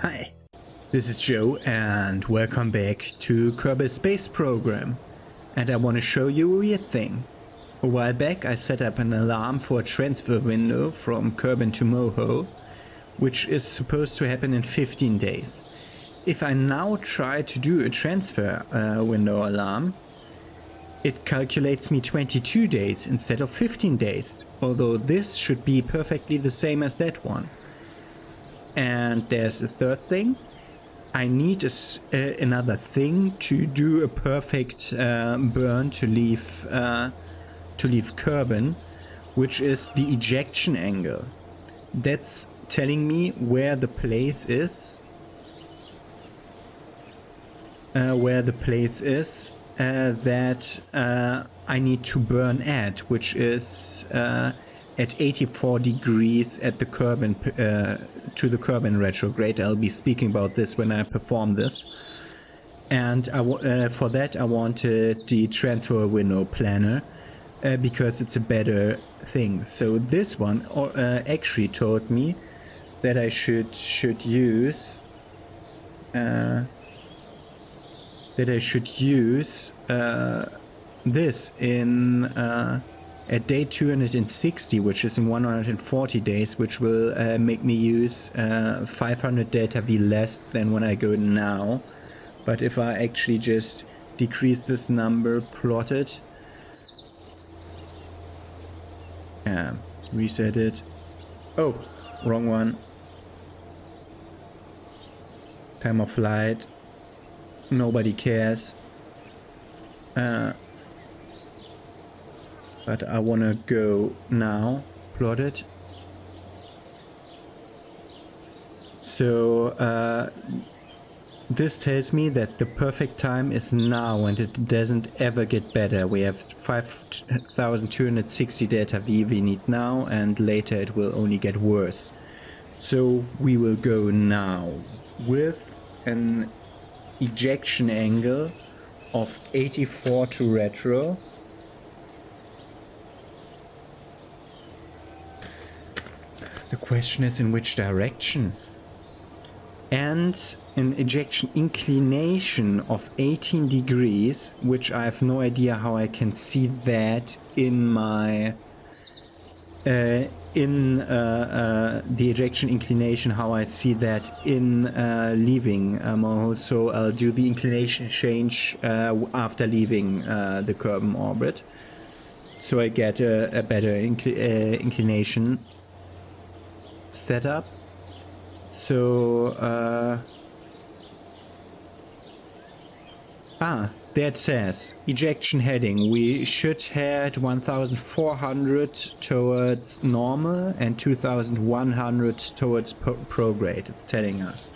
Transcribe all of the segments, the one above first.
Hi, this is Joe and welcome back to Kerbal Space Program. And I want to show you a weird thing. A while back I set up an alarm for a transfer window from Kerbal to MOHO, which is supposed to happen in 15 days. If I now try to do a transfer window alarm, it calculates me 22 days instead of 15 days, although this should be perfectly the same as that one. And there's a third thing. I need another thing to do a perfect burn to leave Kerbal, which is the ejection angle. That's telling me where the place is. That I need to burn at, which is at 84 degrees at the Kerbal, to the Kerbal retrograde. I'll be speaking about this when I perform this. And for that I wanted the transfer window planner because it's a better thing. So this one actually told me that I should use this in at day 260, which is in 140 days, which will make me use 500 delta V less than when I go now. But if I actually just decrease this number, plot it, reset it. Oh, wrong one. Time of flight. Nobody cares. But I wanna go now. Plot it. So this tells me that the perfect time is now and it doesn't ever get better. We have 5260 delta V we need now, and later it will only get worse. So we will go now with an ejection angle of 84 to retro. The question is in which direction? And an ejection inclination of 18 degrees, which I have no idea how I can see that in my the ejection inclination, how I see that in leaving MOHO. So I'll do the inclination change after leaving the Kerbal orbit, so I get a better inclination setup. So there it says ejection heading. We should head 1400 towards normal and 2100 towards prograde. It's telling us.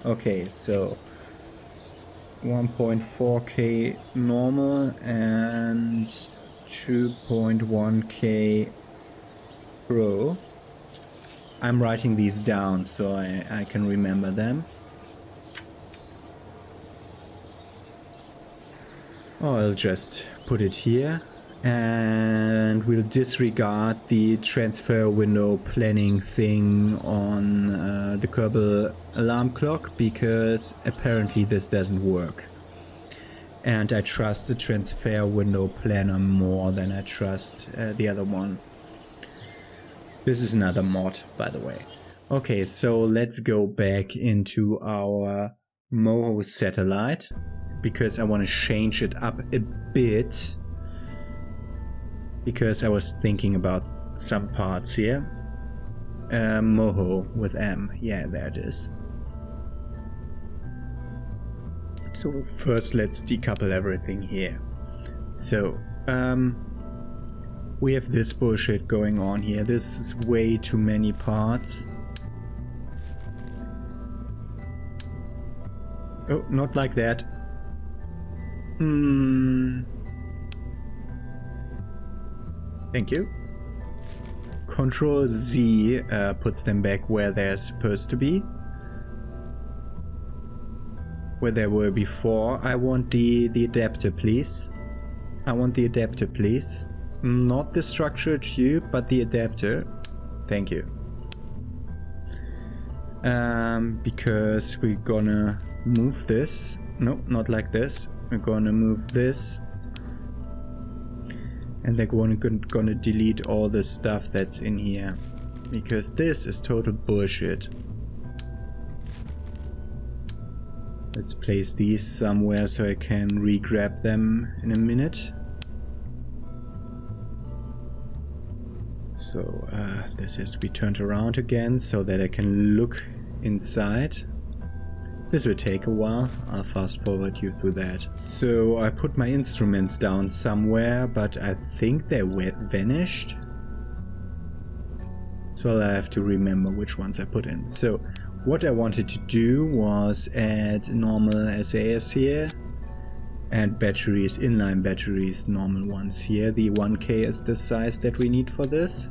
Okay, so 1.4k normal and 2.1k pro. I'm writing these down so I can remember them. Oh, I'll just put it here, and we'll disregard the transfer window planning thing on the Kerbal alarm clock, because apparently this doesn't work. And I trust the transfer window planner more than I trust the other one. This is another mod, by the way. Okay, so let's go back into our MOHO satellite, because I want to change it up a bit, because I was thinking about some parts here. MOHO with M. Yeah, there it is. So first let's decouple everything here. So, we have this bullshit going on here. This is way too many parts. Oh, not like that. Thank you. Control Z puts them back where they're supposed to be. Where they were before. I want the adapter, please. I want the adapter, please. Not the structure tube, but the adapter. Thank you. because we're gonna move this. No, not like this. We're gonna move this. And they're gonna delete all the stuff that's in here. Because this is total bullshit. Let's place these somewhere so I can re-grab them in a minute. So this has to be turned around again so that I can look inside. This will take a while. I'll fast forward you through that. So I put my instruments down somewhere, but I think they vanished. So I have to remember which ones I put in. So what I wanted to do was add normal SAS here and batteries, inline batteries, normal ones here. The 1K is the size that we need for this.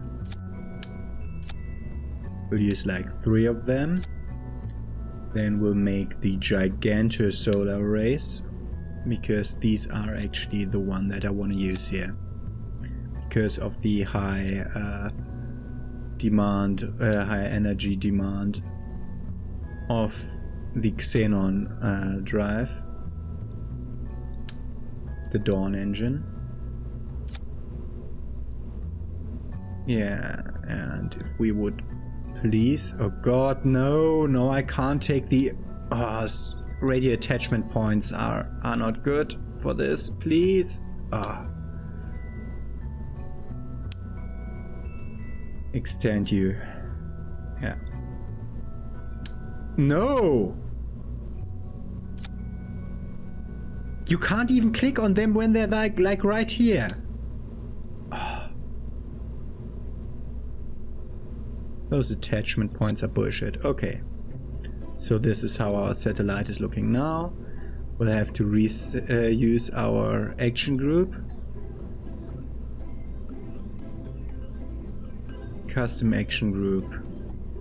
We'll use like 3 of them. Then we'll make the gigantor solar arrays, because these are actually the one that I want to use here. Because of the high high energy demand of the xenon drive, the Dawn engine. Yeah, and if we would please, oh god, no, I can't take the radio attachment points are not good for this, please. Extend you. Yeah. No! You can't even click on them when they're like right here. Those attachment points are bullshit. Okay. So this is how our satellite is looking now. We'll have to use our action group. Custom action group.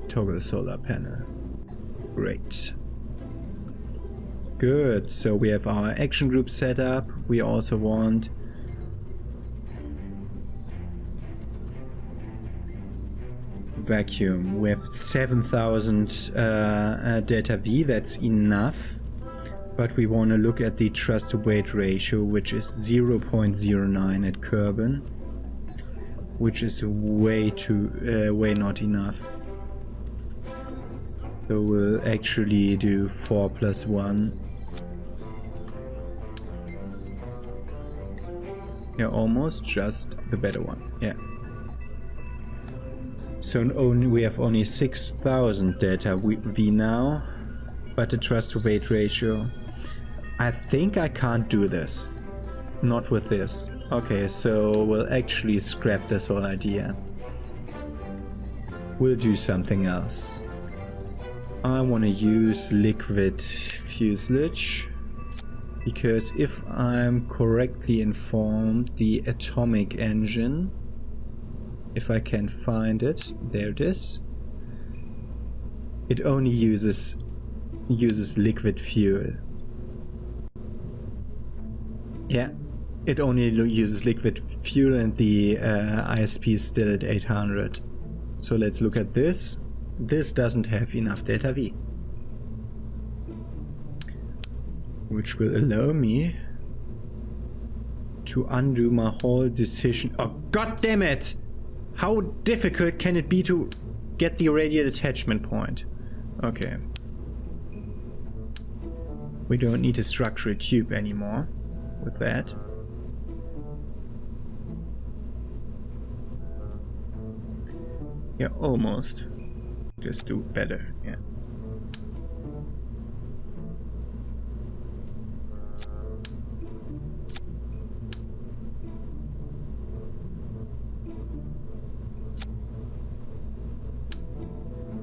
Toggle solar panel. Great. Good. So we have our action group set up. We also want vacuum. We have 7,000 delta V, that's enough, but we want to look at the thrust to weight ratio, which is 0.09 at Kerbal, which is way not enough. So we'll actually do 4 + 1. Yeah, almost just the better one. Yeah. So we have only 6,000 delta V now, but the thrust to weight ratio. I think I can't do this. Not with this. Okay, so we'll actually scrap this whole idea. We'll do something else. I want to use liquid fuselage, because if I'm correctly informed, the atomic engine, if I can find it, there it is. It only uses liquid fuel. Yeah, it only uses liquid fuel, and the ISP is still at 800. So let's look at this. This doesn't have enough delta V, which will allow me to undo my whole decision. Oh, god damn it! How difficult can it be to get the radial attachment point? Okay. We don't need a structural tube anymore with that. Yeah, almost. Just do better, yeah.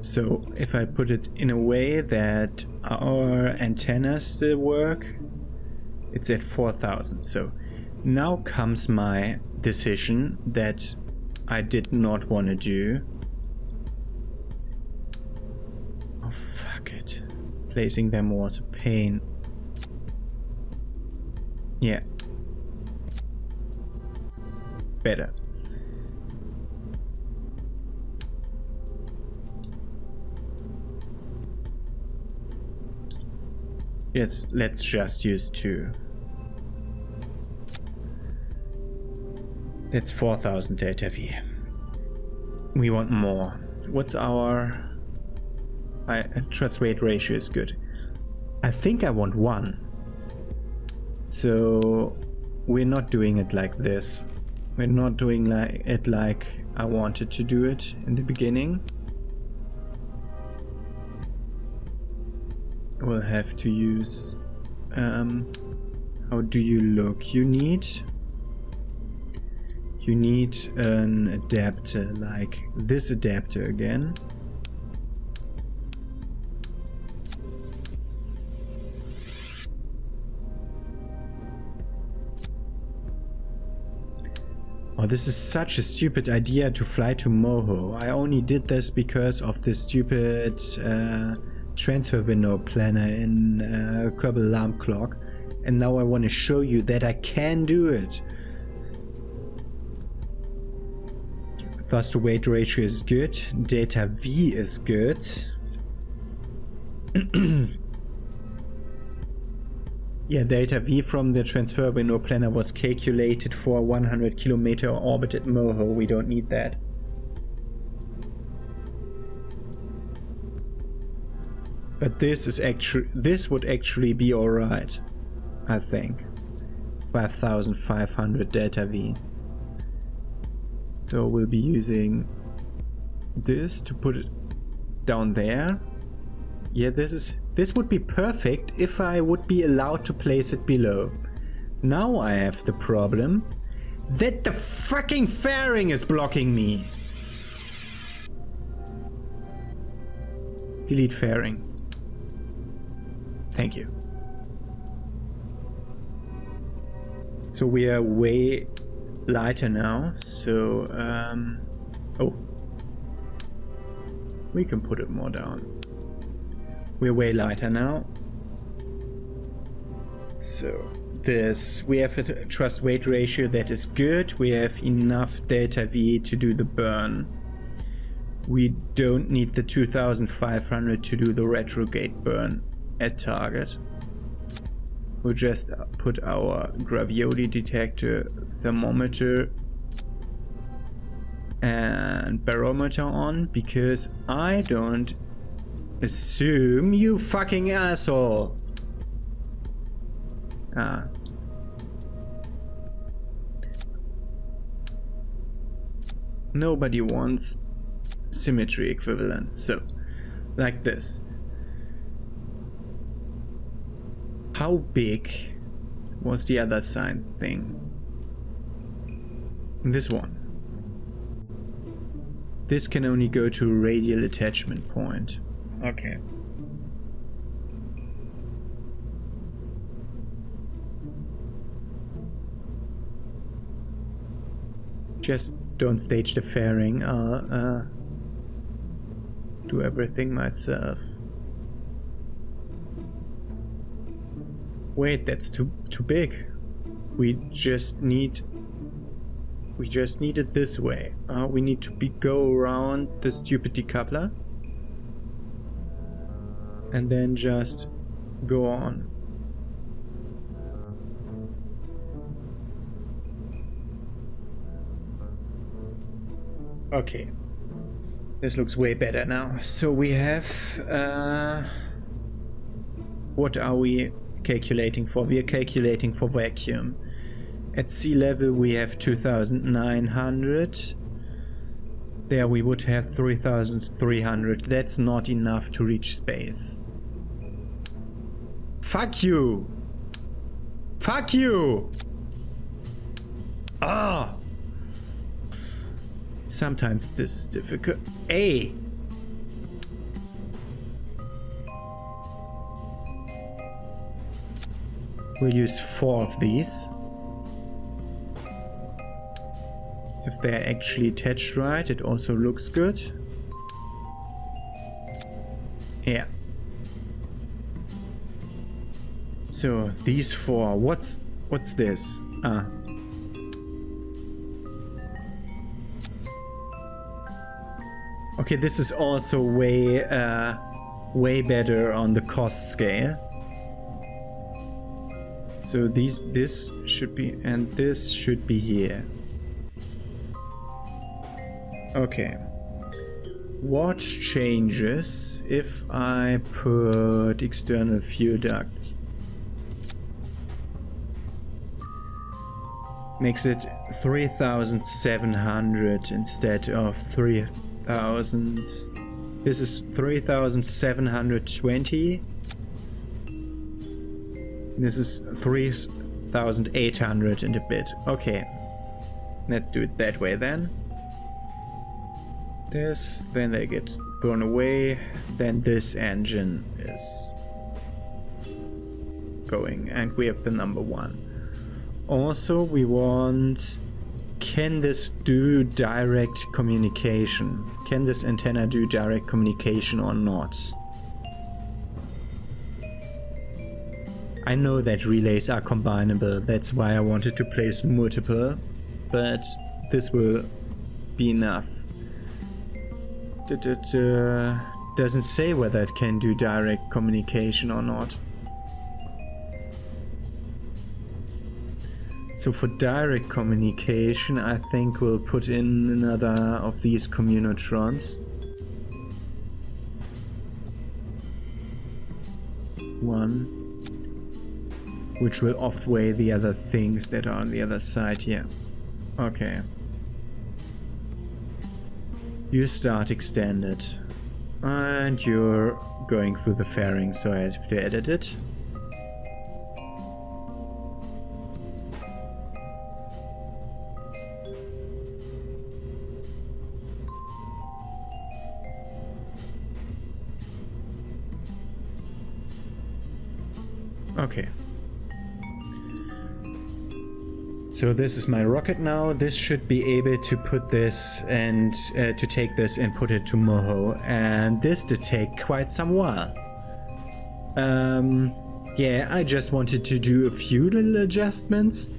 So if I put it in a way that our antennas still work, it's at 4,000. So now comes my decision that I did not want to do. Oh, fuck it. Placing them was a pain. Yeah. Better. Yes, let's just use 2. That's 4000 delta V. We want more. What's our trust weight ratio is good. I think I want 1. So we're not doing it like this. We're not doing it like I wanted to do it in the beginning. We'll have to use how do you look? You need an adapter like this adapter again. Oh, this is such a stupid idea to fly to MOHO. I only did this because of the stupid transfer window planner in Kerbal alarm clock, and now I want to show you that I can do it. Thrust to weight ratio is good, delta V is good. Yeah, delta V from the transfer window planner was calculated for a 100 kilometer orbit at MOHO. We don't need that. But this would actually be alright, I think. 5500 delta V. So we'll be using this to put it down there. Yeah, this would be perfect if I would be allowed to place it below. Now I have the problem that the fucking fairing is blocking me. Delete fairing. Thank you. So we are way lighter now, so oh, we can put it more down. We're way lighter now. So we have a thrust weight ratio that is good. We have enough delta V to do the burn. We don't need the 2500 to do the retrograde burn at target. We'll just put our gravity detector, thermometer and barometer on, because I don't assume, you fucking asshole. Nobody wants symmetry equivalence, so like this. How big was the other science thing? This one. This can only go to a radial attachment point. Okay. Just don't stage the fairing. I'll do everything myself. Wait, that's too big. We just need it this way. We need to go around the stupid decoupler and then just go on. Okay, this looks way better now. So we have what are we calculating for? We are calculating for vacuum. At sea level we have 2900. There we would have 3300. That's not enough to reach space. Fuck you! Fuck you! Ah! Sometimes this is difficult. Hey! We'll use 4 of these. If they're actually attached right, it also looks good. Yeah. So these 4, what's this? Okay, this is also way better on the cost scale. So this should be, and this should be here. Okay. What changes if I put external fuel ducts? Makes it 3,700 instead of 3,000. This is 3,720. This is 3,800 and a bit. Okay. Let's do it that way then. This, then they get thrown away. Then this engine is going, and we have the number 1. Also, we want, can this do direct communication? Can this antenna do direct communication or not? I know that relays are combinable, that's why I wanted to place multiple, but this will be enough. Doesn't say whether it can do direct communication or not. So for direct communication, I think we'll put in another of these communitrons. One, which will off-weigh the other things that are on the other side here. Okay. You start extended. And you're going through the fairing, so I have to edit it. Okay. So this is my rocket now. This should be able to put this and to take this and put it to MOHO. And this did take quite some while. Yeah, I just wanted to do a few little adjustments,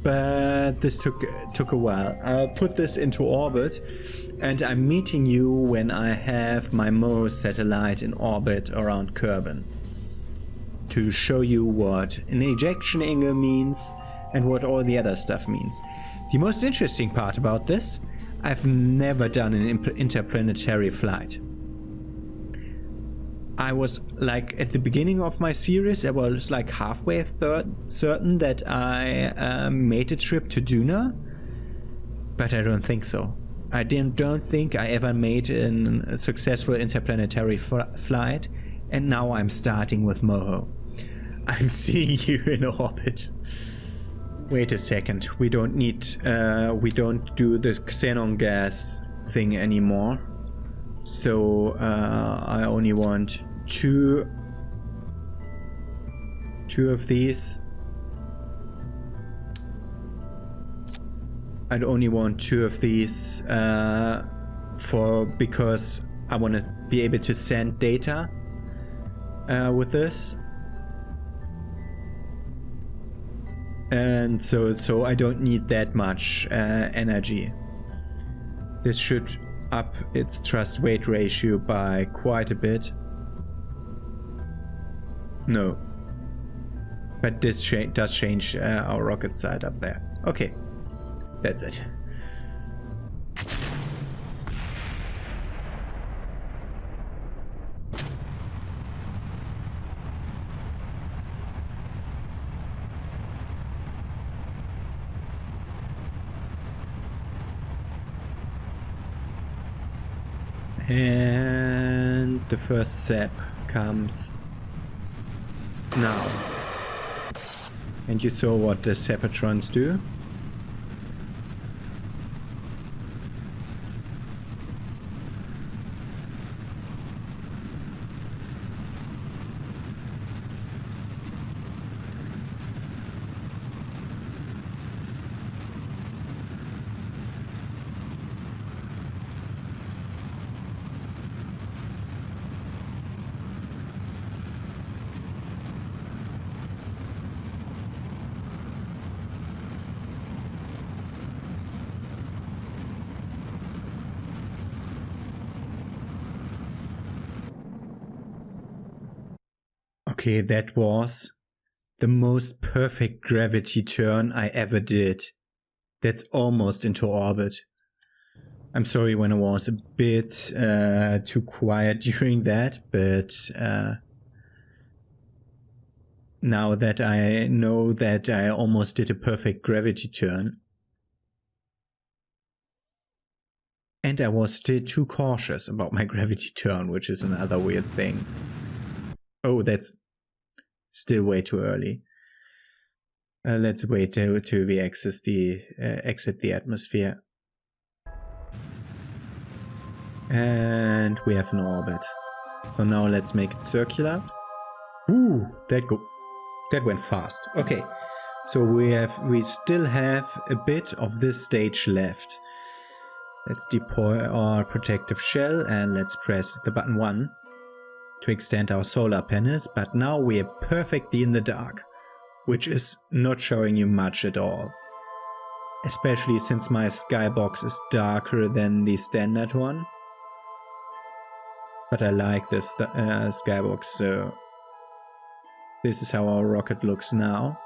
but this took a while. I'll put this into orbit, and I'm meeting you when I have my MOHO satellite in orbit around Kerbal, to show you what an ejection angle means and what all the other stuff means. The most interesting part about this, I've never done an interplanetary flight. I was like at the beginning of my series, I was like halfway certain that I made a trip to Duna, but I don't think so. I don't think I ever made a successful interplanetary flight, and now I'm starting with MOHO. I'm seeing you in orbit. Wait a second, we don't do the xenon gas thing anymore. So I only want two of these. I'd only want 2 of these because I want to be able to send data with this. And so I don't need that much energy. This should up its thrust weight ratio by quite a bit. No. But this does change our rocket side up there. Okay, that's it. And the first sap comes now. And you saw what the sapatrons do. Okay, that was the most perfect gravity turn I ever did. That's almost into orbit. I'm sorry when I was a bit too quiet during that, but now that I know that I almost did a perfect gravity turn. And I was still too cautious about my gravity turn, which is another weird thing. Oh, that's still way too early. Let's wait till we exit the atmosphere. And we have an orbit. So now let's make it circular. Ooh, that went fast. Okay, so we still have a bit of this stage left. Let's deploy our protective shell and let's press the button 1 to extend our solar panels, but now we are perfectly in the dark, which is not showing you much at all. Especially since my skybox is darker than the standard one. But I like this skybox, so this is how our rocket looks now.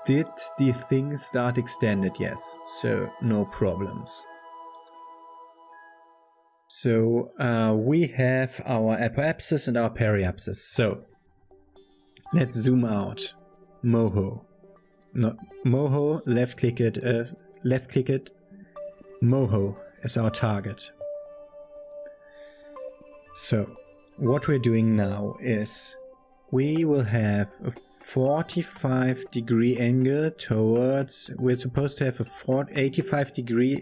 Did the thing start extended? Yes, so no problems. So we have our apoapsis and our periapsis. So let's zoom out. MOHO. Not MOHO, left click it. MOHO is our target. So what we're doing now is we will have a 45-degree angle towards, we're supposed to have a 40 degree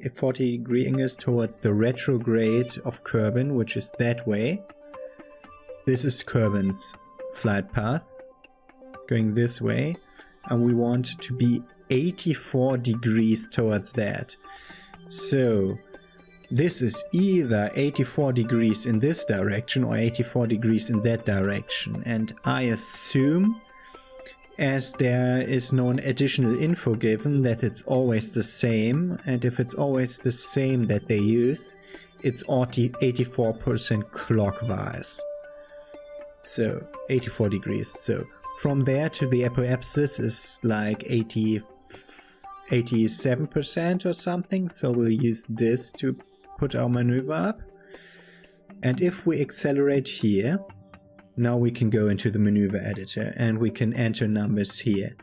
angles towards the retrograde of Kerbin, which is that way. This is Kerbin's flight path, going this way, and we want to be 84 degrees towards that. So this is either 84 degrees in this direction or 84 degrees in that direction, and I assume, as there is no additional info given, that it's always the same, and if it's always the same that they use, it's 84% clockwise. So 84 degrees. So from there to the apoapsis is like 87% or something, so we'll use this to put our maneuver up. And if we accelerate here, now we can go into the maneuver editor and we can enter numbers here.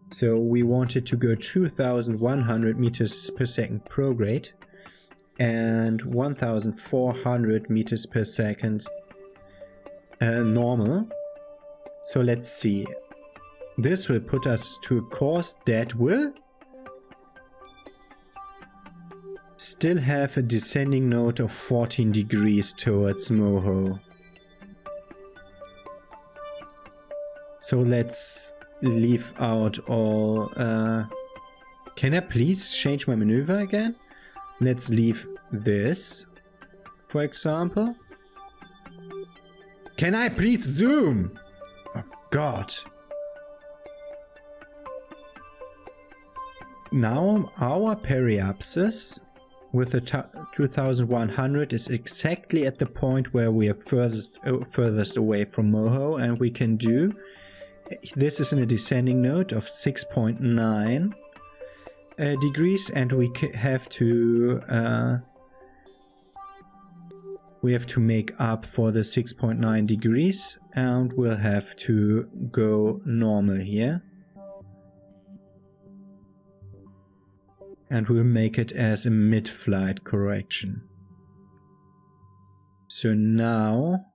So we wanted to go 2100 meters per second prograde and 1400 meters per second normal. So let's see. This will put us to a course that will still have a descending node of 14 degrees towards MOHO. So let's leave out all... can I please change my maneuver again? Let's leave this, for example. Can I please zoom? Oh God. Now our periapsis with the 2100 is exactly at the point where we are furthest away from MOHO, and we can do... This is in a descending node of 6.9 degrees, and we have to make up for the 6.9 degrees, and we'll have to go normal here. And we'll make it as a mid-flight correction. So now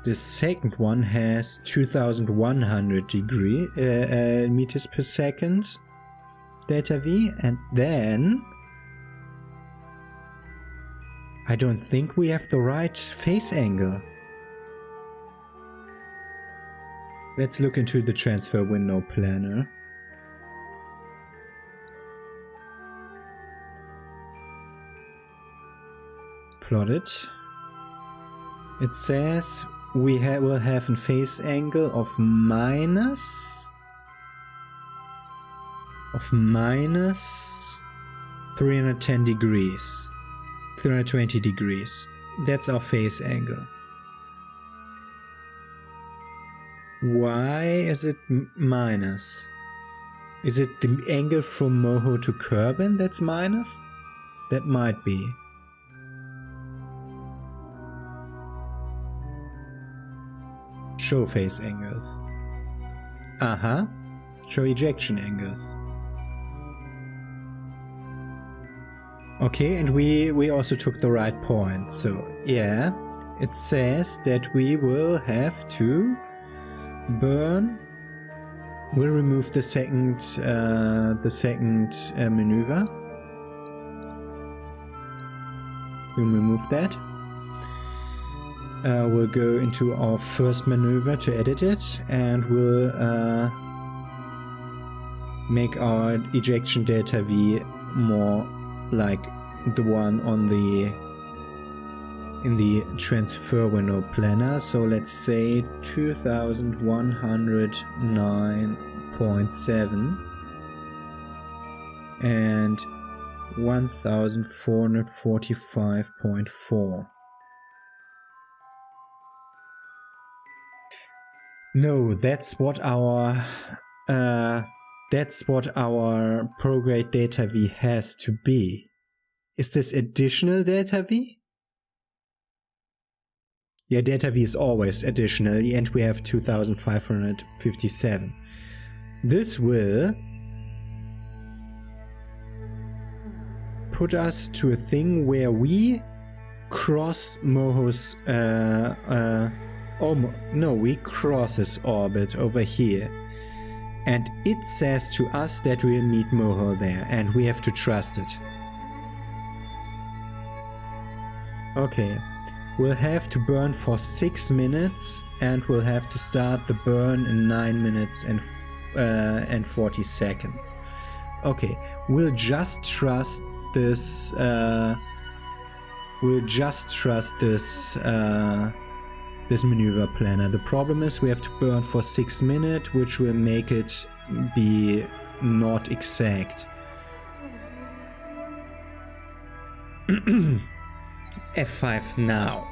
the second one has 2100 meters per second delta V, and then I don't think we have the right phase angle. Let's look into the transfer window planner. Plot it. It says we will have a phase angle of minus 310 degrees, 320 degrees. That's our phase angle. Why is it minus? Is it the angle from MOHO to Kerbal that's minus? That might be. Show phase angles. Aha. Show ejection angles. Okay, and we also took the right point. So yeah, it says that we will have to burn. We'll remove the second maneuver. We'll remove that. We'll go into our first maneuver to edit it, and we'll make our ejection delta V more like the one on in the transfer window planner. So let's say 2109.7 and 1445.4. No, that's what our prograde delta V has to be. Is this additional delta V? Yeah, delta V is always additional, and we have 2557. This will put us to a thing where we cross MOHO's we cross his orbit over here, and it says to us that we'll meet MOHO there, and we have to trust it. Okay, we'll have to burn for 6 minutes, and we'll have to start the burn in 9 minutes and 40 seconds. Okay, we'll just trust this. This maneuver planner. The problem is we have to burn for 6 minutes, which will make it be not exact. F5 now.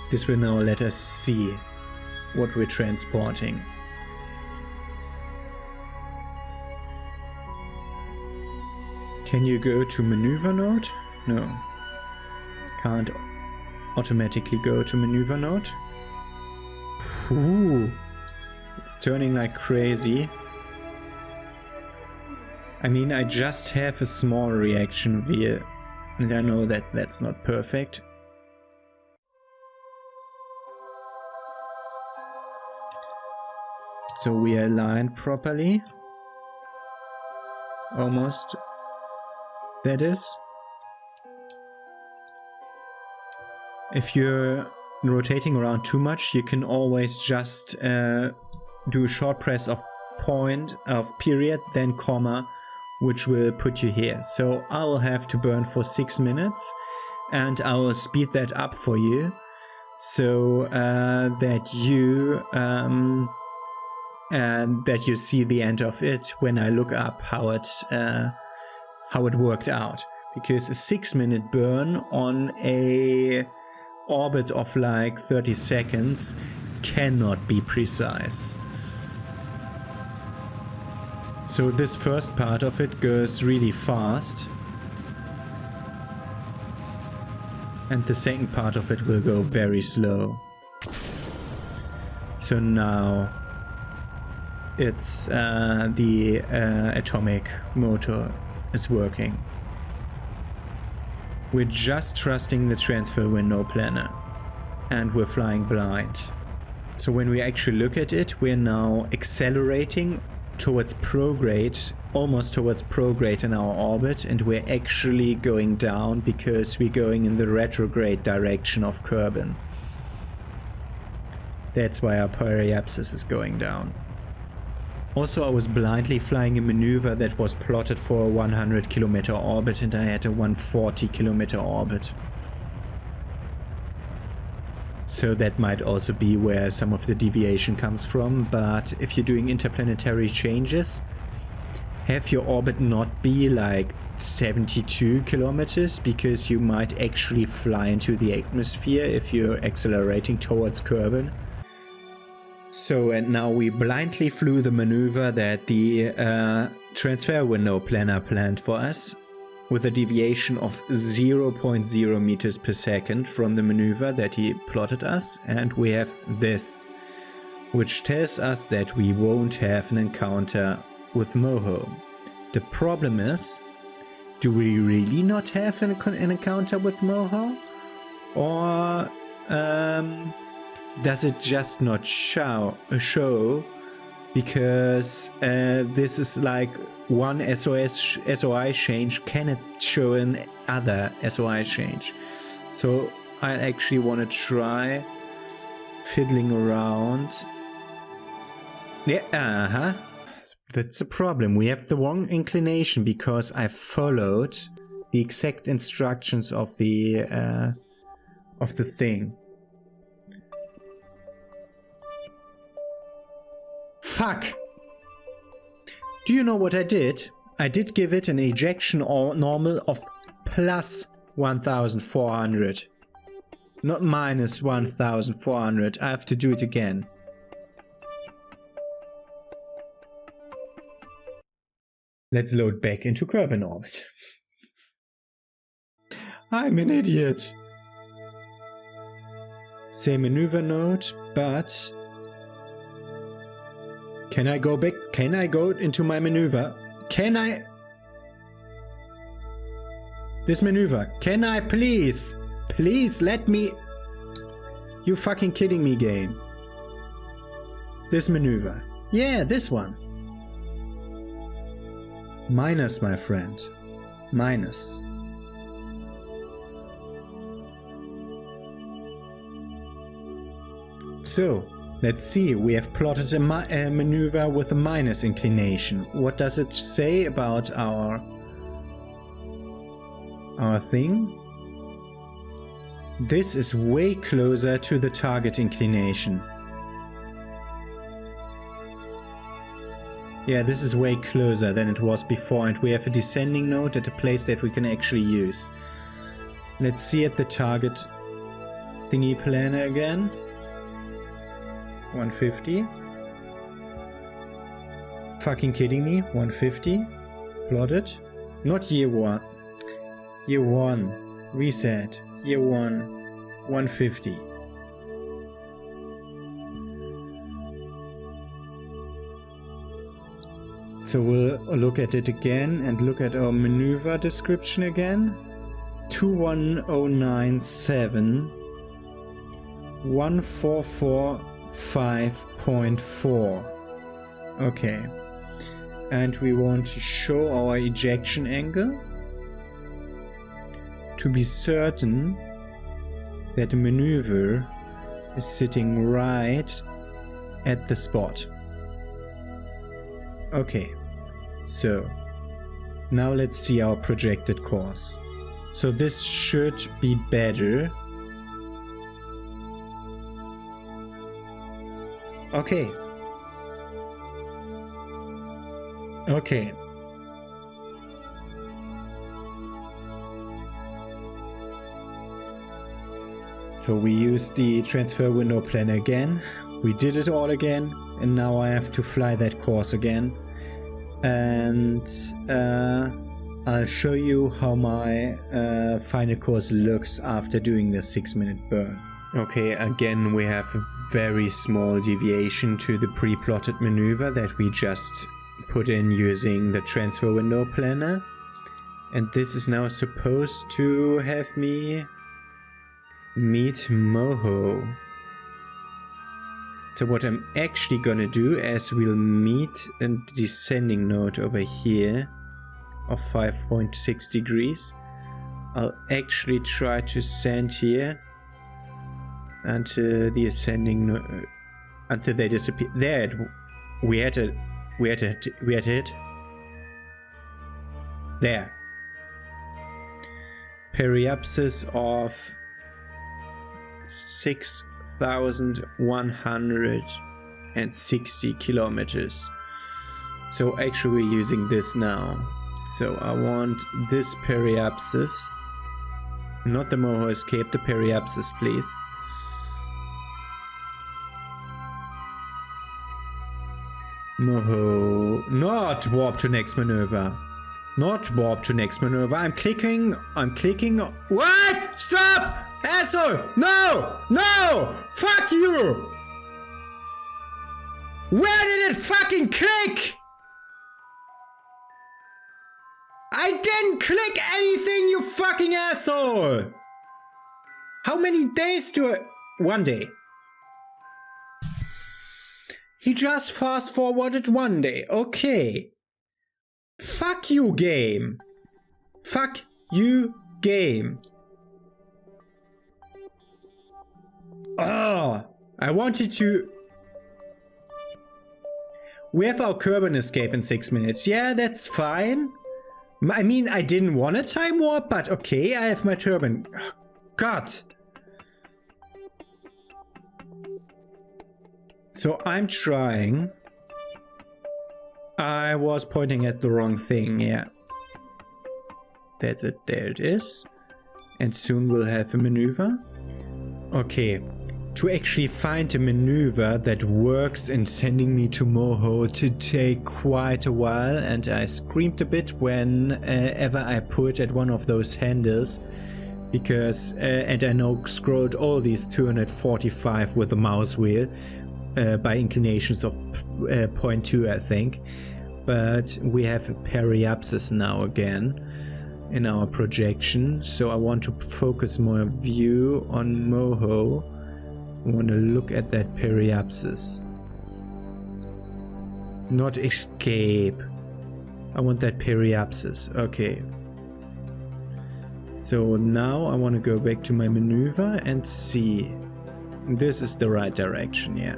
This will now let us see what we're transporting. Can you go to maneuver node? No. Can't automatically go to maneuver node. Ooh. It's turning like crazy. I mean, I just have a small reaction wheel, and I know that that's not perfect. So we are aligned properly. Almost. That is. If you're rotating around too much, you can always just do a short press of period, then comma, which will put you here. So I will have to burn for 6 minutes, and I will speed that up for you, so that you see the end of it when I look up how it worked out. Because a 6-minute burn on a orbit of like 30 seconds cannot be precise. So this first part of it goes really fast, and the second part of it will go very slow. So now it's the atomic motor is working. We're just trusting the transfer window planner, and we're flying blind. So when we actually look at it, we're now accelerating towards prograde, almost towards prograde in our orbit, and we're actually going down because we're going in the retrograde direction of Kerbal. That's why our periapsis is going down. Also, I was blindly flying a maneuver that was plotted for a 100 kilometer orbit, and I had a 140 kilometer orbit. So that might also be where some of the deviation comes from. But if you're doing interplanetary changes, have your orbit not be like 72 kilometers, because you might actually fly into the atmosphere if you're accelerating towards Kerbal. So, and now we blindly flew the maneuver that the transfer window planner planned for us, with a deviation of 0.0 meters per second from the maneuver that he plotted us, and we have this, which tells us that we won't have an encounter with MOHO. The problem is, do we really not have an encounter with MOHO? Or does it just not show because this is like one SOI change cannot show another SOI change? So I actually want to try fiddling around. Yeah, that's the problem. We have the wrong inclination because I followed the exact instructions of the thing. Fuck! Do you know what I did? I did give it an ejection or normal of plus 1400. Not minus 1400. I have to do it again. Let's load back into Kerbal orbit. I'm an idiot. Same maneuver node, but can I go back? Can I go into my maneuver? Can I? This maneuver. Can I please? Please let me. You fucking kidding me, game. This maneuver. Yeah, this one. Minus, my friend. Minus. So, let's see. We have plotted a maneuver with a minus inclination. What does it say about our thing? This is way closer to the target inclination. Yeah, this is way closer than it was before, and we have a descending node at a place that we can actually use. Let's see at the target thingy planner again. 150. Fucking kidding me? 150. Plotted. Not year one. Year one. Reset. Year one. 150. So we'll look at it again and look at our maneuver description again. 21097 1445.4. Okay. And we want to show our ejection angle to be certain that the maneuver is sitting right at the spot. Okay, so now let's see our projected course. So this should be better. Okay. Okay. So we used the transfer window planner again. We did it all again. And now I have to fly that course again. And I'll show you how my final course looks after doing the 6-minute burn. Okay, again we have a very small deviation to the pre-plotted maneuver that we just put in using the transfer window planner. And this is now supposed to have me meet MOHO. So what I'm actually gonna do is we'll meet a descending node over here of 5.6 degrees. I'll actually try to send here until the ascending node, until they disappear. There, we had to hit. There. Periapsis of 6 4,160 kilometers. So actually we're using this now. So I want this periapsis. Not the MOHO escape, the periapsis, please. MOHO, not warp to next maneuver. Not warp to next maneuver. I'm clicking. What? Stop! Asshole! No! No! Fuck you! Where did it fucking click? I didn't click anything, you fucking asshole! How many days do I... 1 day. He just fast forwarded 1 day. Okay. Fuck you, game. Fuck you, game. Oh, I wanted to... We have our Kerbal escape in 6 minutes. Yeah, that's fine. I mean, I didn't want a time warp, but okay, I have my turbine. Oh, God. So I'm trying. I was pointing at the wrong thing, yeah. That's it, there it is. And soon we'll have a maneuver. Okay, to actually find a maneuver that works in sending me to MOHO to take quite a while, and I screamed a bit whenever I put at one of those handles, because and I now scrolled all these 245 with the mouse wheel by inclinations of 0.2, I think, but we have a periapsis now again in our projection, so I want to focus more view on MOHO. I want to look at that periapsis. Not escape. I want that periapsis. Okay. So now I want to go back to my maneuver and see. This is the right direction, yeah.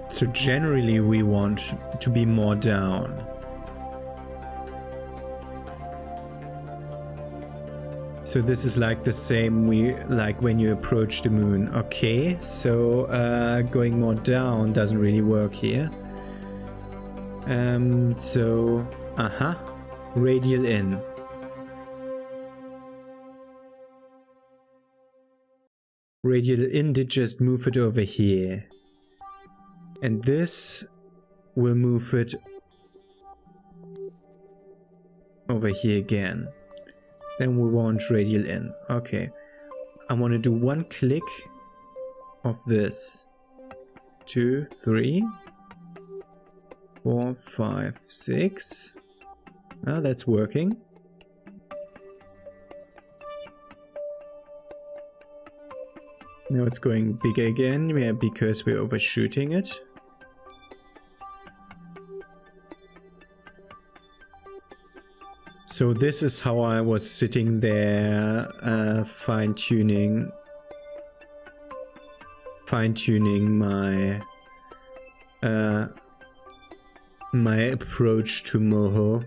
So generally we want to be more down. So this is like the same like when you approach the moon. Okay, so going more down doesn't really work here. So radial in. Radial in did just move it over here. And this will move it over here again. Then we want radial in. Okay. I want to do one click of this. 2, 3, 4, 5, 6. Ah, that's working. Now it's going bigger again, yeah, because we're overshooting it. So this is how I was sitting there, fine-tuning my my approach to MOHO.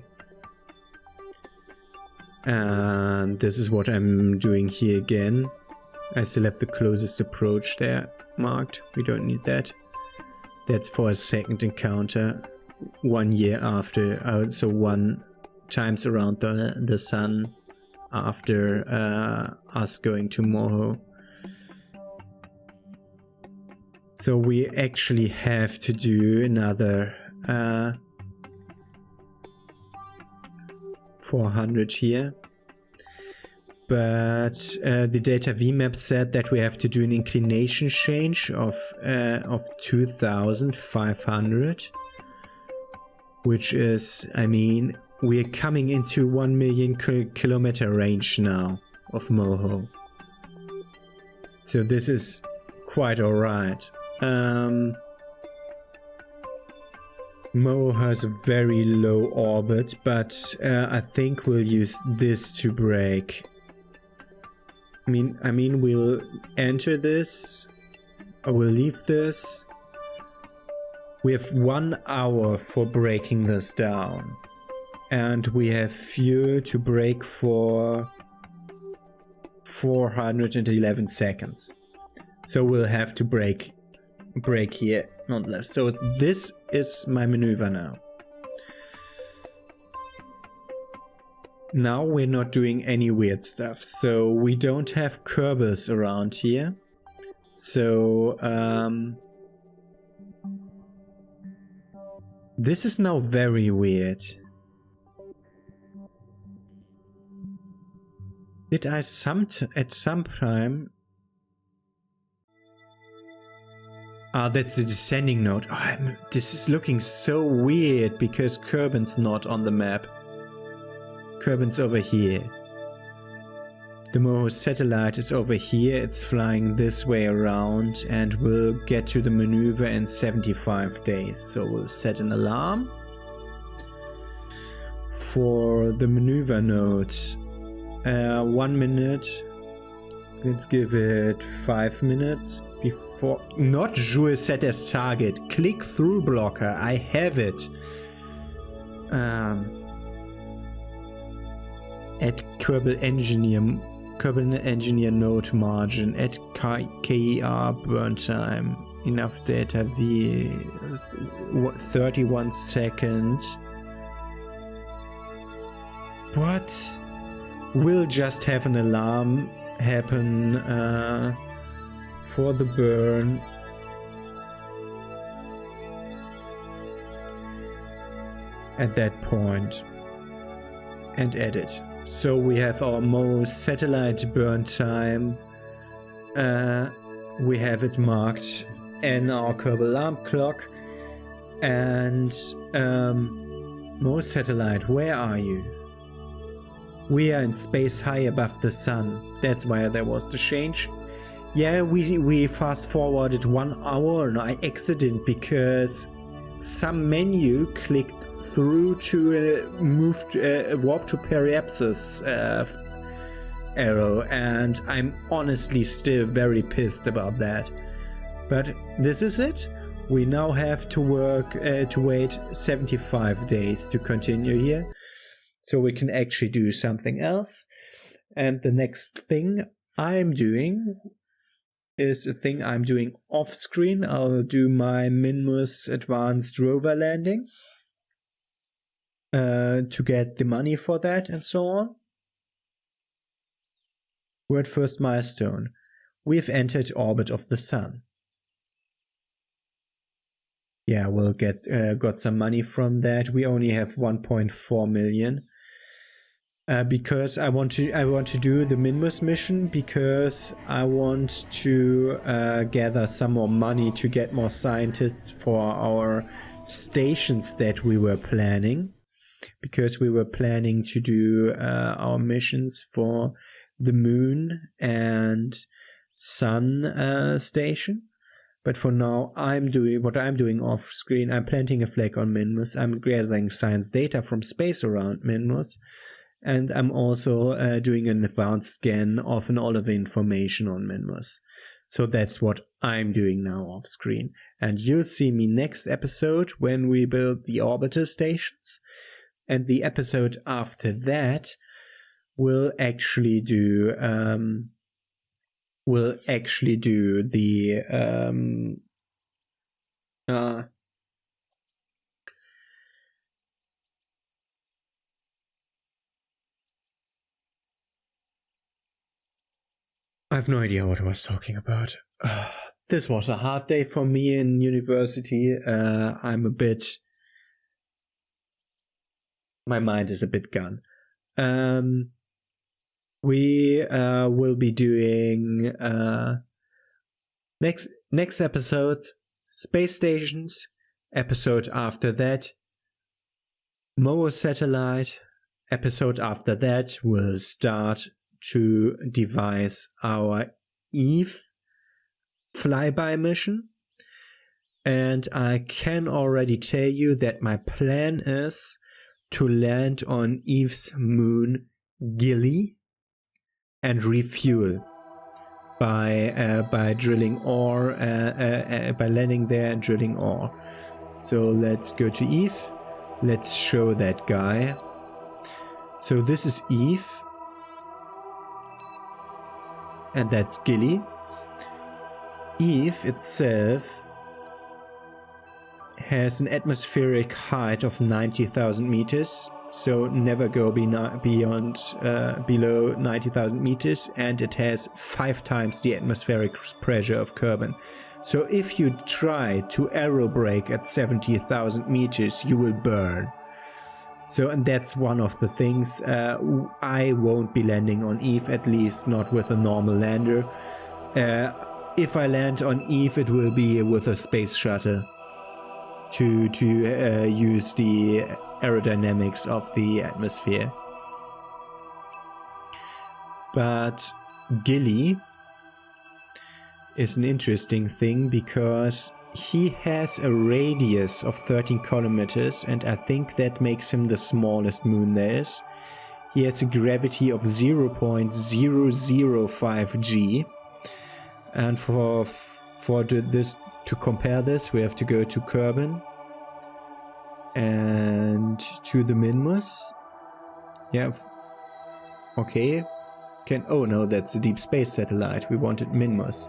And this is what I'm doing here again. I still have the closest approach there marked. We don't need that. That's for a second encounter 1 year after, so 1 times around the sun after us going to MOHO. So we actually have to do another 400 here. But the data VMAP said that we have to do an inclination change of 2,500, which is, I mean, we're coming into 1 million kilometer range now of MOHO. So this is quite alright. MOHO has a very low orbit, but I think we'll use this to brake. I mean, we'll enter this, or we'll leave this. We have 1 hour for breaking this down. and we have fuel to brake for 411 seconds. So we'll have to brake here, not less. So this is my maneuver now. Now we're not doing any weird stuff. So we don't have Kerbals around here. So this is now very weird. Did I at some time... Ah, that's the descending node. Oh, this is looking so weird because Kerbin's not on the map. Kerbin's over here. The MOHO satellite is over here. It's flying this way around and we'll get to the maneuver in 75 days. So we'll set an alarm for the maneuver node. 1 minute. Let's give it 5 minutes before. Not Joule set as target. Click through blocker. I have it. At Kerbal Engineer node margin. At KER burn time. Enough data V. 31 seconds. What? We'll just have an alarm happen for the burn. At that point and edit. So we have our MOHO satellite burn time. We have it marked in our Kerbal alarm clock. And MOHO satellite, where are you? We are in space high above the sun. That's why there was the change. Yeah, we fast forwarded 1 hour and I exited because some menu clicked through to warp to periapsis arrow, and I'm honestly still very pissed about that. But this is it. We now have to wait 75 days to continue here. So we can actually do something else. And the next thing I'm doing is a thing I'm doing off screen. I'll do my Minmus advanced rover landing to get the money for that and so on. Word first milestone. We've entered orbit of the sun. Yeah, we'll got some money from that. We only have 1.4 million. Because I want to do the Minmus mission because I want to gather some more money to get more scientists for our stations that we were planning, because we were planning to do our missions for the moon and sun station. But for now, I'm doing off screen. I'm planting a flag on Minmus. I'm gathering science data from space around Minmus. And I'm also doing an advanced scan of all of the information on Minmus. So that's what I'm doing now off screen. And you'll see me next episode when we build the orbiter stations. And the episode after that will actually do the I have no idea what I was talking about. This was a hard day for me in university. My mind is a bit gone. We will be doing next episode, space stations. Episode after that, MOHO satellite. Episode after that, we'll start to devise our Eve flyby mission. And I can already tell you that my plan is to land on Eve's moon Gilly and refuel by drilling ore, by landing there and drilling ore. So let's go to Eve. Let's show that guy. So this is Eve. And that's Gilly. Eve itself has an atmospheric height of 90,000 meters. So never go beyond below 90,000 meters, and it has 5 times the atmospheric pressure of Kerbal. So if you try to aerobrake at 70,000 meters, you will burn. So, and that's one of the things. I won't be landing on Eve, at least not with a normal lander. If I land on Eve, it will be with a space shuttle to use the aerodynamics of the atmosphere. But Gilly is an interesting thing because he has a radius of 13 kilometers, and I think that makes him the smallest moon there is. He has a gravity of 0.005 G, and to compare this, we have to go to Kerbal and to the Minmus. Yeah, okay. Oh no, that's a deep space satellite. We wanted Minmus.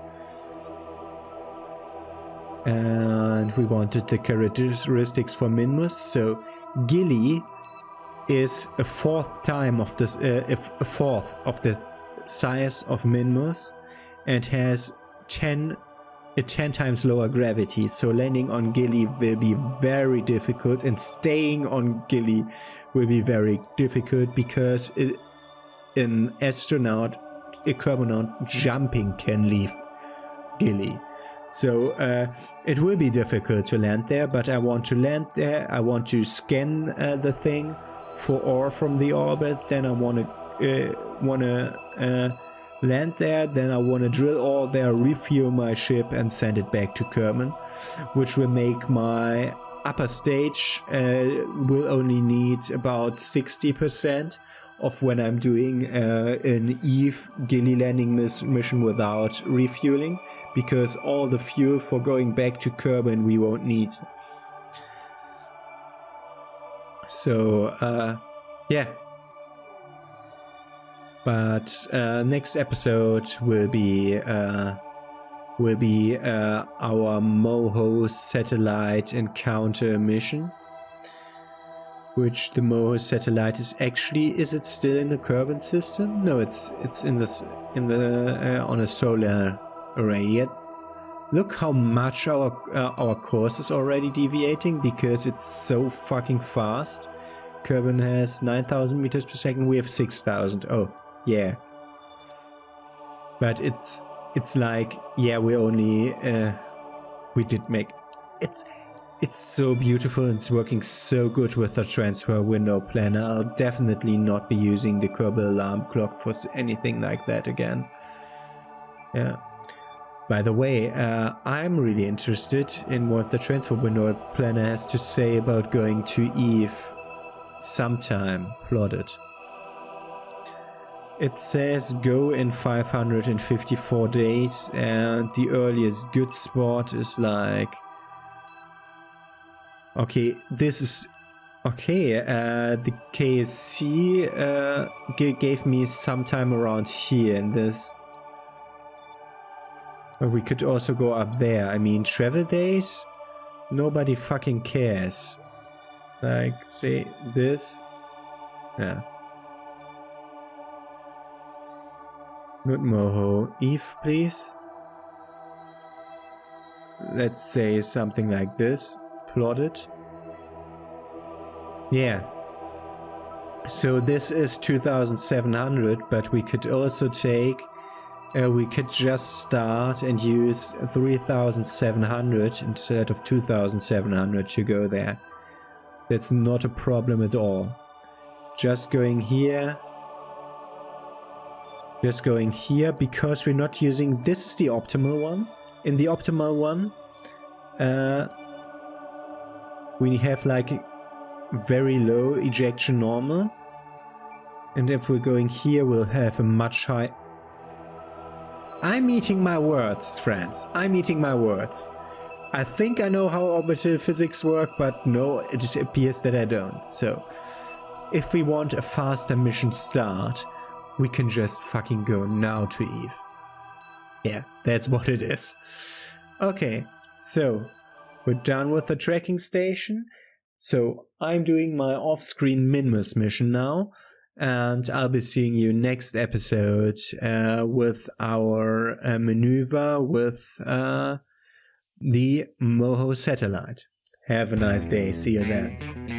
And we wanted the characteristics for Minmus. So Gilly is a fourth of the size of Minmus, and has 10 times lower gravity. So landing on Gilly will be very difficult, and staying on Gilly will be very difficult because an astronaut, a cosmonaut jumping can leave Gilly. So it will be difficult to land there, but I want to land there. I want to scan the thing for ore from the orbit. Then I want to land there. Then I want to drill ore there, refuel my ship, and send it back to Kerbal, which will make my upper stage will only need about 60% of when I'm doing an Eve Gilly landing mission without refueling, because all the fuel for going back to Kerbal we won't need. So yeah, but next episode will be our MOHO satellite encounter mission. Which the MOHO satellite is actually, is it still in the Kerbal system? No, it's on a solar array. Yet look how much our course is already deviating, because it's so fucking fast. Kerbal has 9,000 meters per second. We have 6,000. Oh yeah, but it's like, yeah, we only we did make It's so beautiful, and it's working so good with the transfer window planner. I'll definitely not be using the Kerbal alarm clock for anything like that again. Yeah. By the way, I'm really interested in what the transfer window planner has to say about going to Eve sometime plotted. It says go in 554 days, and the earliest good spot is like... Okay, this is... Okay, the KSC gave me some time around here in this. But we could also go up there. I mean, travel days? Nobody fucking cares. Like, say this. Yeah. Not MOHO. Eve, please. Let's say something like this. Plotted. Yeah. So this is 2,700, but we could also take... we could just start and use 3,700 instead of 2,700 to go there. That's not a problem at all. Just going here. Just going here, because we're not using... This is the optimal one. In the optimal one, we have like very low ejection normal. And if we're going here, we'll have a much high... I'm eating my words, friends. I'm eating my words. I think I know how orbital physics work, but no, it just appears that I don't. So, if we want a faster mission start, we can just fucking go now to Eve. Yeah, that's what it is. Okay, so we're done with the tracking station. So I'm doing my off-screen Minmus mission now, and I'll be seeing you next episode with our maneuver with the MOHO satellite. Have a nice day. See you then.